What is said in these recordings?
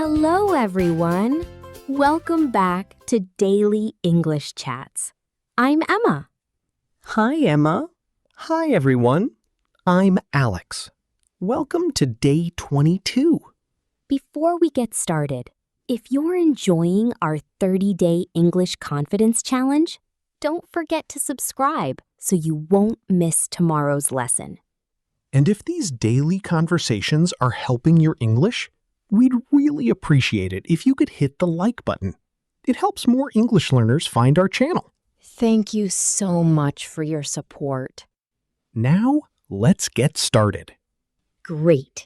Hello, everyone. Welcome back to Daily English Chats. I'm Emma. Hi, Emma. Hi, everyone. I'm Alex. Welcome to day 22. Before we get started, if you're enjoying our 30-day English Confidence Challenge, don't forget to subscribe so you won't miss tomorrow's lesson. And if these daily conversations are helping your English, we'd really appreciate it if you could hit the like button. It helps more English learners find our channel. Thank you so much for your support. Now, let's get started. Great.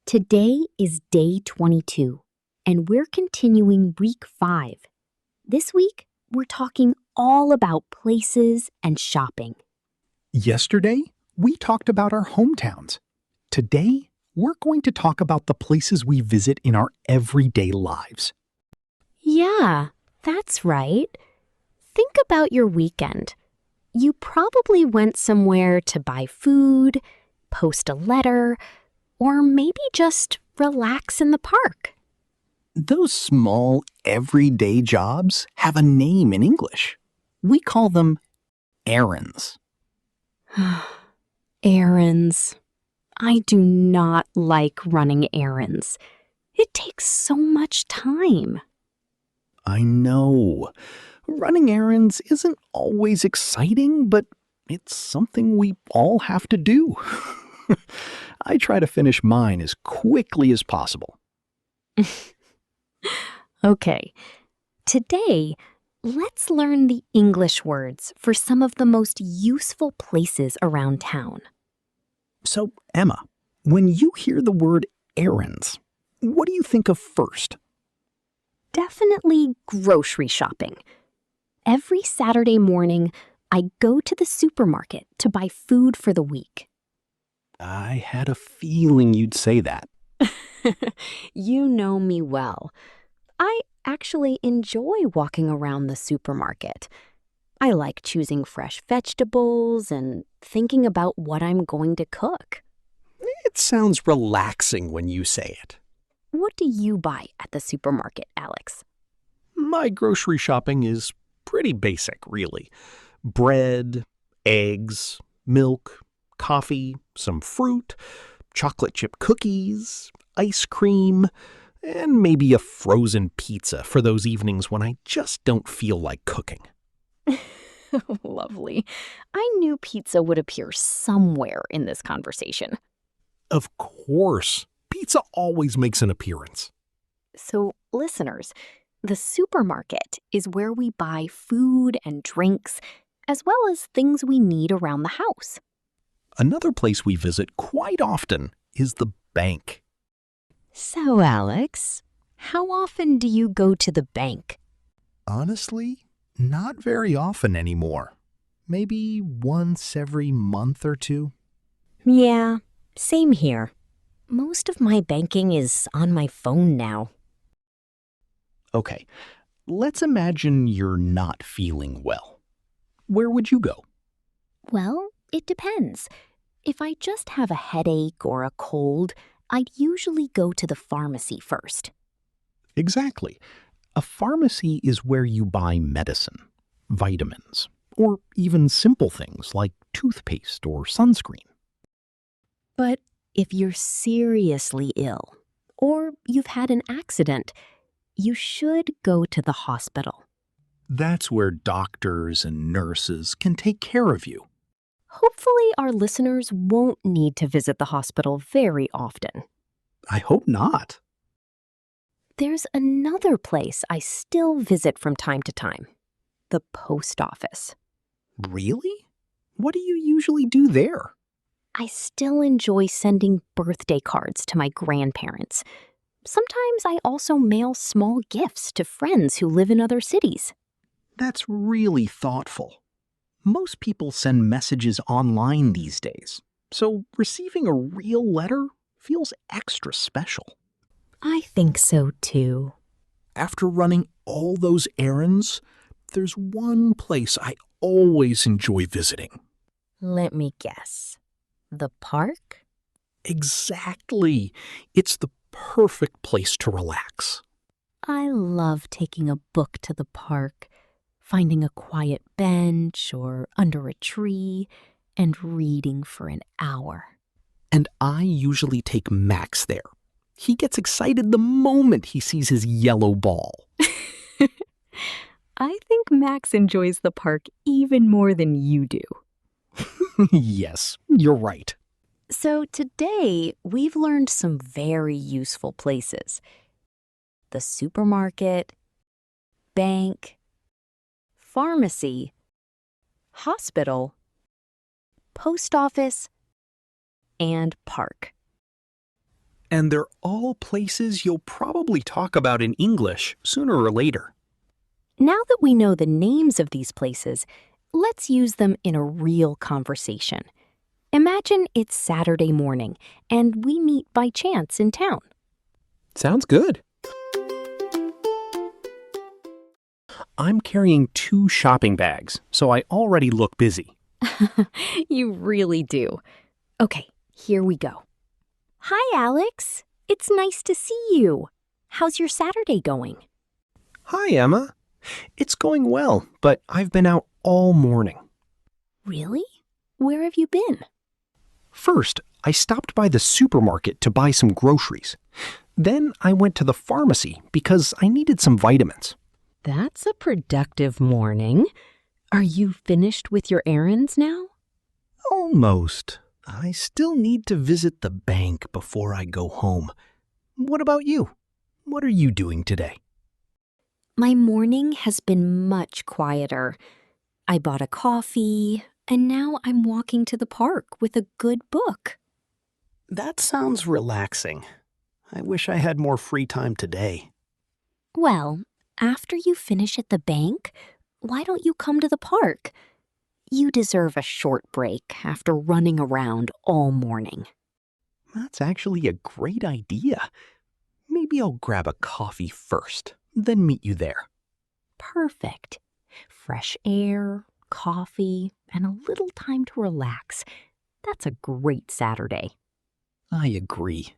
Today is day 22, and we're continuing week 5. This week, we're talking all about places and shopping. Yesterday, we talked about our hometowns. Today, we're going to talk about the places we visit in our everyday lives. Yeah, that's right. Think about your weekend. You probably went somewhere to buy food, post a letter, or maybe just relax in the park. Those small, everyday jobs have a name in English. We call them errands. Errands. I do not like running errands. It takes so much time. I know. Running errands isn't always exciting, but it's something we all have to do. I try to finish mine as quickly as possible. Okay, today, let's learn the English words for some of the most useful places around town. So, Emma, when you hear the word errands, what do you think of first? Definitely grocery shopping. Every Saturday morning, I go to the supermarket to buy food for the week. I had a feeling you'd say that. You know me well. I actually enjoy walking around the supermarket. I like choosing fresh vegetables and thinking about what I'm going to cook. It sounds relaxing when you say it. What do you buy at the supermarket, Alex? My grocery shopping is pretty basic, really. Bread, eggs, milk, coffee, some fruit, chocolate chip cookies, ice cream, and maybe a frozen pizza for those evenings when I just don't feel like cooking. Lovely. I knew pizza would appear somewhere in this conversation. Of course, pizza always makes an appearance. So, listeners, the supermarket is where we buy food and drinks, as well as things we need around the house. Another place we visit quite often is the bank. So, Alex, how often do you go to the bank? Honestly, not very often anymore. Maybe once every month or two. Yeah, same here. Most of my banking is on my phone now. Okay, let's imagine you're not feeling well. Where would you go? Well, it depends. If I just have a headache or a cold, I'd usually go to the pharmacy first. Exactly. A pharmacy is where you buy medicine, vitamins, or even simple things like toothpaste or sunscreen. But if you're seriously ill, or you've had an accident, you should go to the hospital. That's where doctors and nurses can take care of you. Hopefully, our listeners won't need to visit the hospital very often. I hope not. There's another place I still visit from time to time, the post office. Really? What do you usually do there? I still enjoy sending birthday cards to my grandparents. Sometimes I also mail small gifts to friends who live in other cities. That's really thoughtful. Most people send messages online these days, so receiving a real letter feels extra special. I think so too. After running all those errands, there's one place I always enjoy visiting. Let me guess. The park? Exactly. It's the perfect place to relax. I love taking a book to the park, finding a quiet bench or under a tree, and reading for an hour. And I usually take Max there. He gets excited the moment he sees his yellow ball. I think Max enjoys the park even more than you do. Yes, you're right. So today, we've learned some very useful places. The supermarket, bank, pharmacy, hospital, post office, and park. And they're all places you'll probably talk about in English sooner or later. Now that we know the names of these places, let's use them in a real conversation. Imagine it's Saturday morning and we meet by chance in town. Sounds good. I'm carrying 2 shopping bags, so I already look busy. You really do. Okay, here we go. Hi, Alex. It's nice to see you. How's your Saturday going? Hi, Emma. It's going well, but I've been out all morning. Really? Where have you been? First, I stopped by the supermarket to buy some groceries. Then I went to the pharmacy because I needed some vitamins. That's a productive morning. Are you finished with your errands now? Almost. I still need to visit the bank before I go home. What about you? What are you doing today? My morning has been much quieter. I bought a coffee, and now I'm walking to the park with a good book. That sounds relaxing. I wish I had more free time today. Well, after you finish at the bank, why don't you come to the park? You deserve a short break after running around all morning. That's actually a great idea. Maybe I'll grab a coffee first, then meet you there. Perfect. Fresh air, coffee, and a little time to relax. That's a great Saturday. I agree.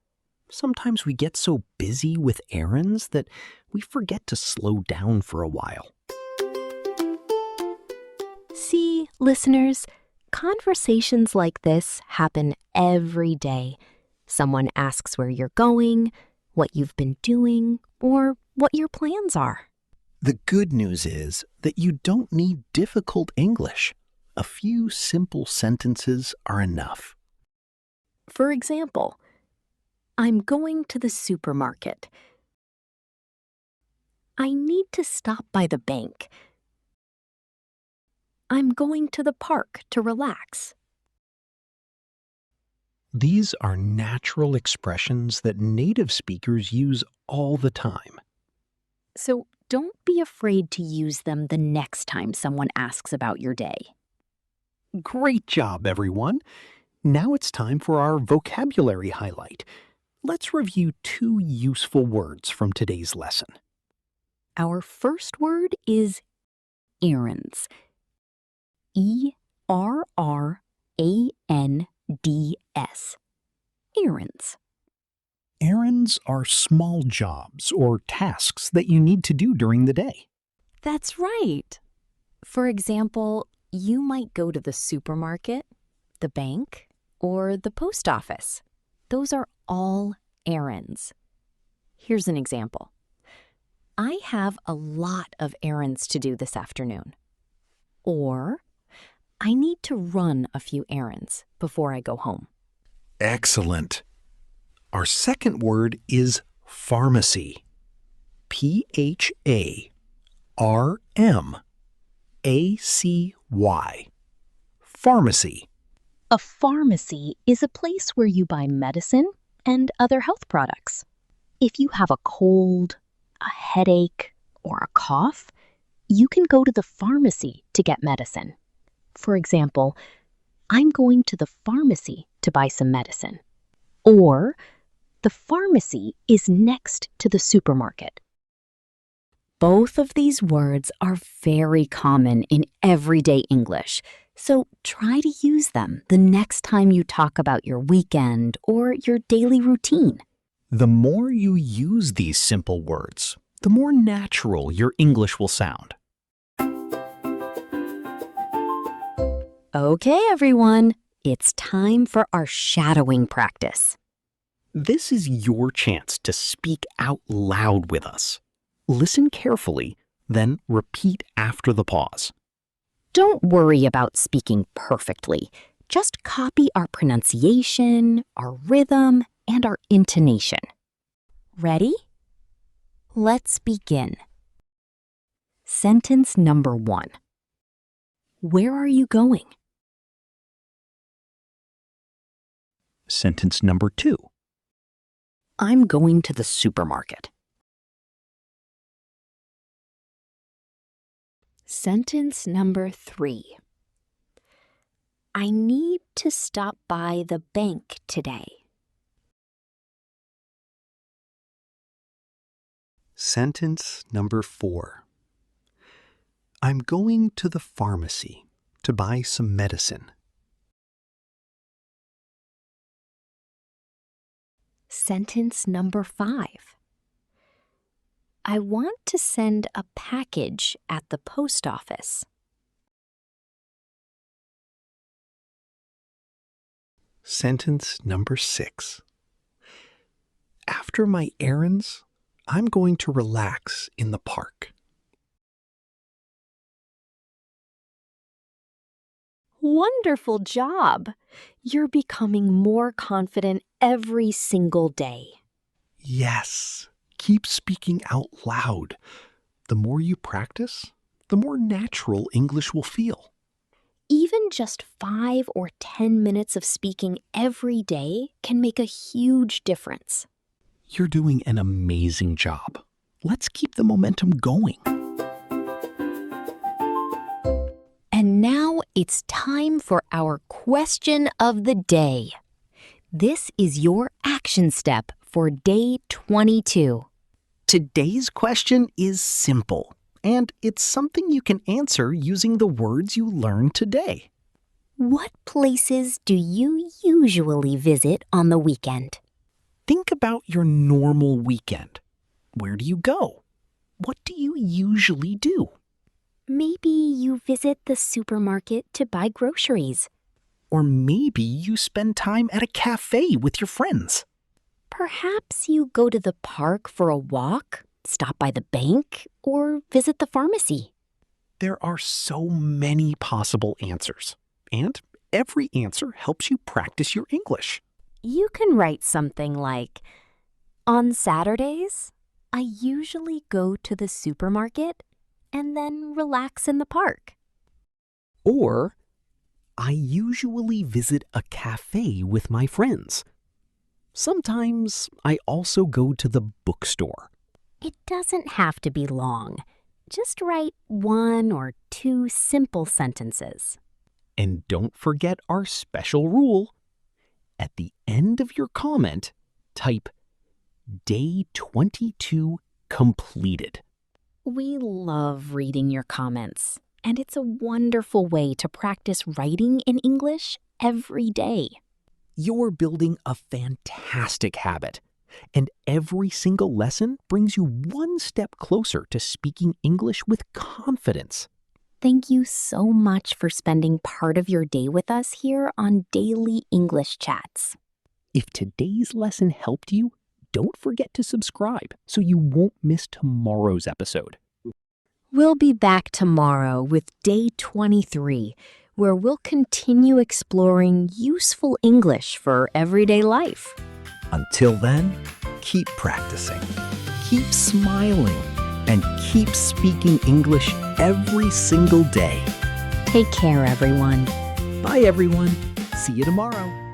Sometimes we get so busy with errands that we forget to slow down for a while. See, listeners, conversations like this happen every day. Someone asks where you're going, what you've been doing, or what your plans are. The good news is that you don't need difficult English. A few simple sentences are enough. For example, I'm going to the supermarket. I need to stop by the bank. I'm going to the park to relax. These are natural expressions that native speakers use all the time. So don't be afraid to use them the next time someone asks about your day. Great job, everyone. Now it's time for our vocabulary highlight. Let's review 2 useful words from today's lesson. Our first word is errands. E-R-R-A-N-D-S. Errands. Errands are small jobs or tasks that you need to do during the day. That's right. For example, you might go to the supermarket, the bank, or the post office. Those are all errands. Here's an example. I have a lot of errands to do this afternoon. Or, I need to run a few errands before I go home. Excellent. Our second word is pharmacy. P-H-A-R-M-A-C-Y. Pharmacy. A pharmacy is a place where you buy medicine and other health products. If you have a cold, a headache, or a cough, you can go to the pharmacy to get medicine. For example, I'm going to the pharmacy to buy some medicine. Or, the pharmacy is next to the supermarket. Both of these words are very common in everyday English, so try to use them the next time you talk about your weekend or your daily routine. The more you use these simple words, the more natural your English will sound. Okay, everyone, it's time for our shadowing practice. This is your chance to speak out loud with us. Listen carefully, then repeat after the pause. Don't worry about speaking perfectly. Just copy our pronunciation, our rhythm, and our intonation. Ready? Let's begin. Sentence number 1. Where are you going? Sentence number 2. I'm going to the supermarket. Sentence number 3. I need to stop by the bank today. Sentence number 4. I'm going to the pharmacy to buy some medicine. Sentence number 5. I want to send a package at the post office. Sentence number 6. After my errands, I'm going to relax in the park. Wonderful job! You're becoming more confident every single day. Yes, keep speaking out loud. The more you practice, the more natural English will feel. Even just 5 or 10 minutes of speaking every day can make a huge difference. You're doing an amazing job. Let's keep the momentum going. And now it's time for our question of the day. This is your action step for day 22. Today's question is simple, and it's something you can answer using the words you learned today. What places do you usually visit on the weekend? Think about your normal weekend. Where do you go? What do you usually do? Maybe you visit the supermarket to buy groceries. Or maybe you spend time at a cafe with your friends. Perhaps you go to the park for a walk, stop by the bank, or visit the pharmacy. There are so many possible answers, and every answer helps you practice your English. You can write something like, on Saturdays, I usually go to the supermarket and then relax in the park. Or, I usually visit a cafe with my friends. Sometimes I also go to the bookstore. It doesn't have to be long. Just write 1 or 2 simple sentences. And don't forget our special rule. At the end of your comment, type Day 22 completed. We love reading your comments, and it's a wonderful way to practice writing in English every day. You're building a fantastic habit, and every single lesson brings you one step closer to speaking English with confidence. Thank you so much for spending part of your day with us here on Daily English Chats. If today's lesson helped you, don't forget to subscribe so you won't miss tomorrow's episode. We'll be back tomorrow with Day 23, where we'll continue exploring useful English for everyday life. Until then, keep practicing, keep smiling, and keep speaking English every single day. Take care, everyone. Bye, everyone. See you tomorrow.